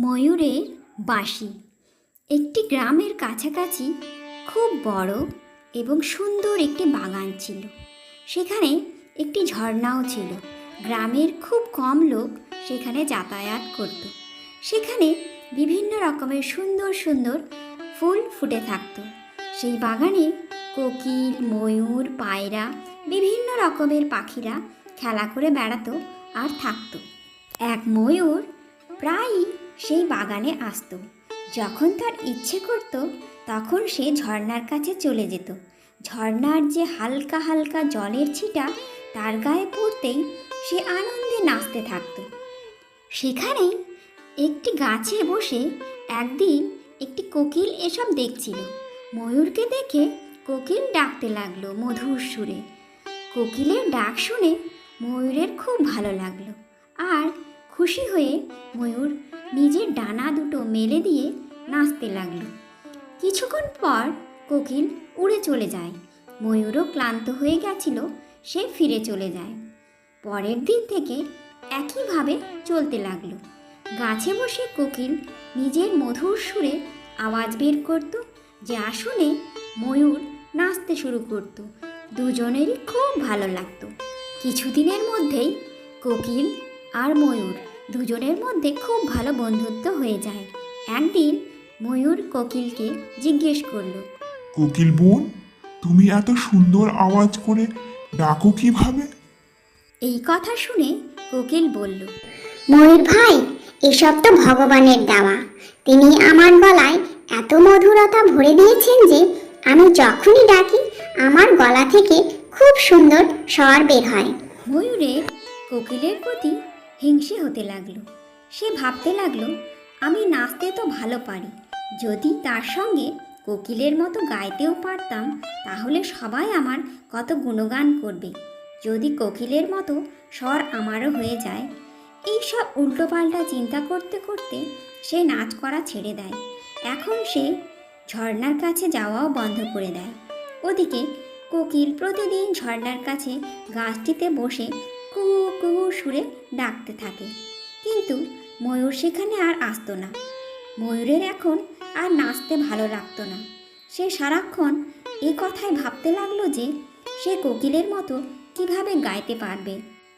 ময়ূরের বাঁশি। একটি গ্রামের কাছাকাছি খুব বড় এবং সুন্দর একটি বাগান ছিল। সেখানে একটি ঝর্ণাও ছিল। গ্রামের খুব কম লোক সেখানে যাতায়াত করত। সেখানে বিভিন্ন রকমের সুন্দর সুন্দর ফুল ফুটে থাকত। সেই বাগানে কোকিল, ময়ূর, পায়রা, বিভিন্ন রকমের পাখিরা খেলা করে বেড়াতো আর থাকতো। এক ময়ূর প্রায়ই সেই বাগানে আসতো। যখন তার ইচ্ছে করত তখন সে ঝর্ণার কাছে চলে যেত। ঝর্ণার যে হালকা হালকা জলের ছিটা তার গায়ে পড়তেই সে আনন্দে নাচতে থাকত। সেখানেই একটি গাছে বসে একদিন একটি কোকিল এসব দেখছিল। ময়ূরকে দেখে কোকিল ডাকতে লাগলো মধুর সুরে। কোকিলের ডাক শুনে ময়ূরের খুব ভালো লাগলো, আর খুশি হয়ে ময়ূর নিজের ডানা দুটো মেলে দিয়ে নাচতে লাগলো। কিছুক্ষণ পর কোকিল উড়ে চলে যায়। ময়ূরও ক্লান্ত হয়ে গেছিল, সে ফিরে চলে যায়। পরের দিন থেকে একইভাবে চলতে লাগলো। গাছে বসে কোকিল নিজের মধুর সুরে আওয়াজ বের করত, যা শুনে ময়ূর নাচতে শুরু করত। দুজনেরই খুব ভালো লাগতো। কিছুদিনের মধ্যেই কোকিল আর ময়ূর দুজনের মধ্যে খুব ভালো বন্ধুত্ব হয়ে যায়। একদিন ময়ূর কোকিলকে জিজ্ঞেস করলো, কোকিল বোন, তুমি এত সুন্দর আওয়াজ করে ডাকো কিভাবে? এই কথা শুনে কোকিল বলল, ময়ূর ভাই, এসব তো ভগবানের দেওয়া। তিনি আমার গলায় এত মধুরতা ভরে দিয়েছেন যে আমি যখনই ডাকি আমার গলা থেকে খুব সুন্দর স্বর বের হয়। ময়ূরের কোকিলের প্রতি হিংসে হতে লাগলো। সে ভাবতে লাগলো, আমি নাচতে তো ভালো পারি, যদি তার সঙ্গে কোকিলের মতো গাইতেও পারতাম তাহলে সবাই আমার কত গুণগান করবে। যদি কোকিলের মতো স্বর আমারও হয়ে যায়। এই সব উল্টোপাল্টা চিন্তা করতে করতে সে নাচ করা ছেড়ে দেয়। এখন সে ঝর্ণার কাছে যাওয়াও বন্ধ করে দেয়। ওদিকে কোকিল প্রতিদিন ঝর্ণার কাছে গাছটিতে বসে কুহু কুহু সুরে ডাকতে থাকে, কিন্তু ময়ূর সেখানে আর আসতো না। ময়ূরের এখন আর নাচতে ভালো লাগতো না। সে সারাক্ষণ এই কথাই ভাবতে লাগলো যে সে কোকিলের মতো কিভাবে গাইতে পারবে।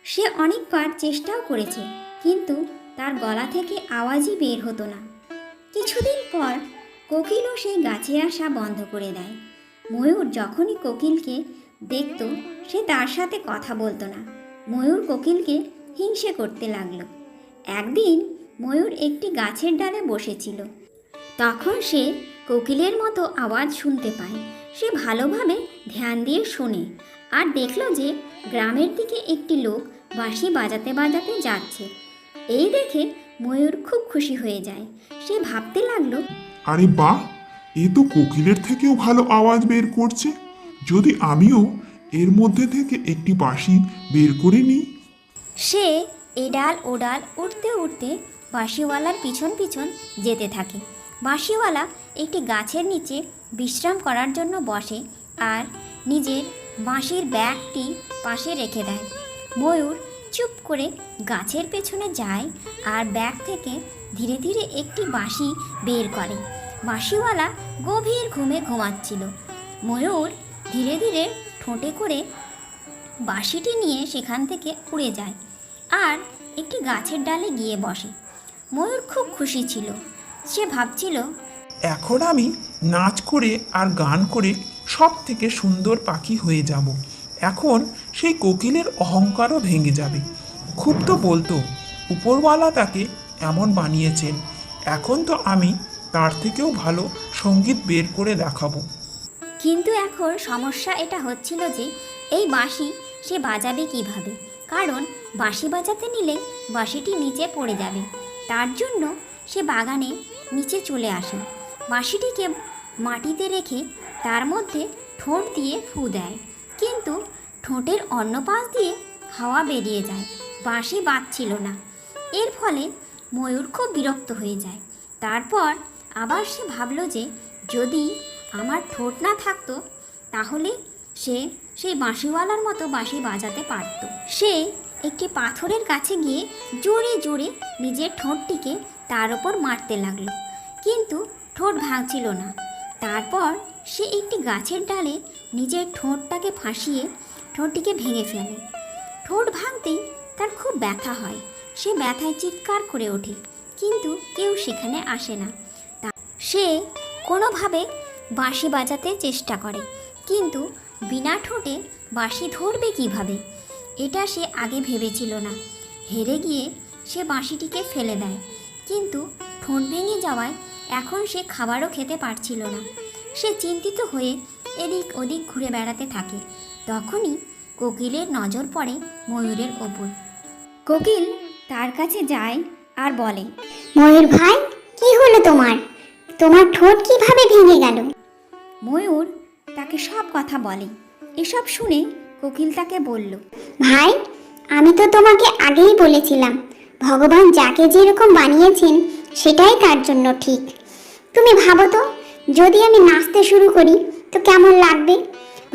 সে অনেকবার চেষ্টাও করেছে, কিন্তু তার গলা থেকে আওয়াজই বের হতো না। কিছুদিন পর কোকিলও সেই গাছে আসা বন্ধ করে দেয়। ময়ূর যখনই কোকিলকে দেখত সে তার সাথে কথা বলতো না। ময়ূর কোকিলকে হিংসে করতে লাগলো। একদিন ময়ূর একটি গাছের ডালে বসেছিল। তখন সে কোকিলের মতো আওয়াজ শুনতে পায়। সে ভালোভাবে ধ্যান দিয়ে শোনে আর দেখল যে গ্রামের দিকে একটি লোক বাঁশি বাজাতে বাজাতে যাচ্ছে। এই দেখে ময়ূর খুব খুশি হয়ে যায়। সে ভাবতে লাগলো, আরে বাহ, এ তো কোকিলের থেকেও ভালো আওয়াজ বের করছে। যদি আমিও এর মধ্যে থেকে একটি বাঁশি বের করে নিই। সে এডাল ওডাল উঠতে উঠতে বাঁশিওয়ালার পিছন পিছন যেতে থাকে। বাঁশিওয়ালা একটি গাছের নিচে বিশ্রাম করার জন্য বসে আর নিজের বাঁশির ব্যাগটি পাশে রেখে দেয়। ময়ূর চুপ করে গাছের পেছনে যায় আর ব্যাগ থেকে ধীরে ধীরে একটি বাঁশি বের করে। বাঁশিওয়ালা গভীর ঘুমে ঘুমাচ্ছিল। ময়ূর ধীরে ধীরে ঠোঁটে করে বাঁশিটি নিয়ে সেখান থেকে উড়ে যায় আর একটি গাছের ডালে গিয়ে বসে। ময়ূর খুব খুশি ছিল। সে ভাবছিল, এখন আমি নাচ করে আর গান করে সব থেকে সুন্দর পাখি হয়ে যাব। এখন সেই কোকিলের অহংকারও ভেঙে যাবে। খুব তো বলতো উপরওয়ালা তাকে এমন বানিয়েছেন, এখন তো আমি তার থেকেও ভালো সঙ্গীত বের করে দেখাবো। কিন্তু এখন সমস্যা এটা হচ্ছিল যে এই বাঁশি সে বাজাবে কিভাবে, কারণ বাঁশি বাজাতে নিলে বাঁশিটি নিচে পড়ে যাবে। তার জন্য সে বাগানে নিচে চলে আসে। বাঁশিটিকে মাটিতে রেখে তার মধ্যে ঠোঁট দিয়ে ফু দেয়, কিন্তু ঠোঁটের অন্য পাশ দিয়ে হাওয়া বেরিয়ে যায়। বাঁশি বাজছিল না। এর ফলে ময়ূর খুব বিরক্ত হয়ে যায়। তারপর আবার সে ভাবল যে যদি আমার ঠোঁট না থাকতো তাহলে সে সেই বাঁশিওয়ালার মতো বাঁশি বাজাতে পারত। সে একটি পাথরের কাছে গিয়ে জোরে জোরে নিজের ঠোঁটটিকে তার ওপর মারতে লাগলো, কিন্তু ঠোঁট ভাঙছিল না। তারপর সে একটি গাছের ডালে নিজের ঠোঁটটাকে ফাঁসিয়ে ঠোঁটটিকে ভেঙে ফেলে। ঠোঁট ভাঙতেই তার খুব ব্যথা হয়। সে ব্যথায় চিৎকার করে ওঠে, কিন্তু কেউ সেখানে আসে না। সে কোনোভাবে বাঁশি বাজাতে চেষ্টা করে, কিন্তু বিনা ঠোঁটে বাঁশি ধরবে কিভাবে, এটা সে আগে ভেবেছিল না। হেরে গিয়ে সে বাঁশিটিকে ফেলে দেয়, কিন্তু ঠোঁট ভেঙে যাওয়ায় এখন সে খাবারও খেতে পারছিল না। সে চিন্তিত হয়ে এদিক ওদিক ঘুরে বেড়াতে থাকে। তখনই কোকিলের নজর পড়ে ময়ূরের ওপর। কোকিল তার কাছে যায় আর বলে, ময়ূর ভাই, কি হলো তোমার? তোমার ঠোঁট কিভাবে ভেঙে গেল? ময়ূর তাকে সব কথা বলে। এসব শুনে কোকিল তাকে বলল, ভাই, আমি তো তোমাকে আগেই বলেছিলাম, ভগবান যাকে যেরকম বানিয়েছেন সেটাই তার জন্য ঠিক। তুমি ভাবো তো, যদি আমি নাচতে শুরু করি তো কেমন লাগবে?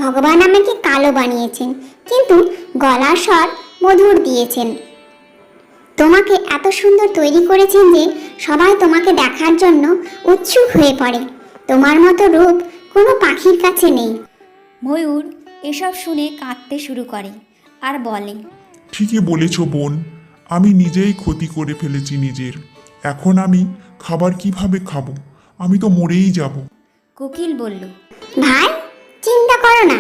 ভগবান আমাকে কালো বানিয়েছেন, কিন্তু গলার স্বর মধুর দিয়েছেন। তোমাকে এত সুন্দর তৈরি করেছেন যে সবাই তোমাকে দেখার জন্য উৎসুক হয়ে পড়ে। তোমার মতো রূপ কোনো পাখির কাছে নেই। ময়ূর এসব শুনে কাঁদতে শুরু করে আর বলে, ঠিকই বলেছ বোন, আমি নিজেই ক্ষতি করে ফেলেছি নিজের। এখন আমি খাবার কিভাবে খাবো? আমি তো মরেই যাব। কোকিল বলল, ভাই, চিন্তা করো না,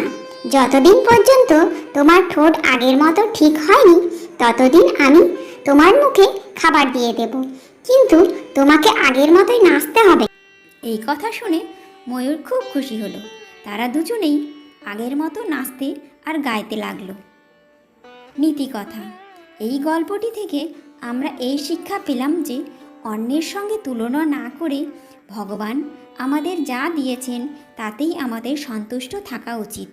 যতদিন পর্যন্ত তোমার ঠোঁট আগের মতো ঠিক হয়নি ততদিন আমি তোমার মুখে খাবার দিয়ে দেব, কিন্তু তোমাকে আগের মতোই নাচতে হবে। এই কথা শুনে ময়ূর খুব খুশি হলো। তারা দুজনেই আগের মতো নাচতে আর গাইতে লাগলো। নীতি কথা, এই গল্পটি থেকে আমরা এই শিক্ষা পেলাম যে অন্যের সঙ্গে তুলনা না করে ভগবান আমাদের যা দিয়েছেন তাতেই আমাদের সন্তুষ্ট থাকা উচিত।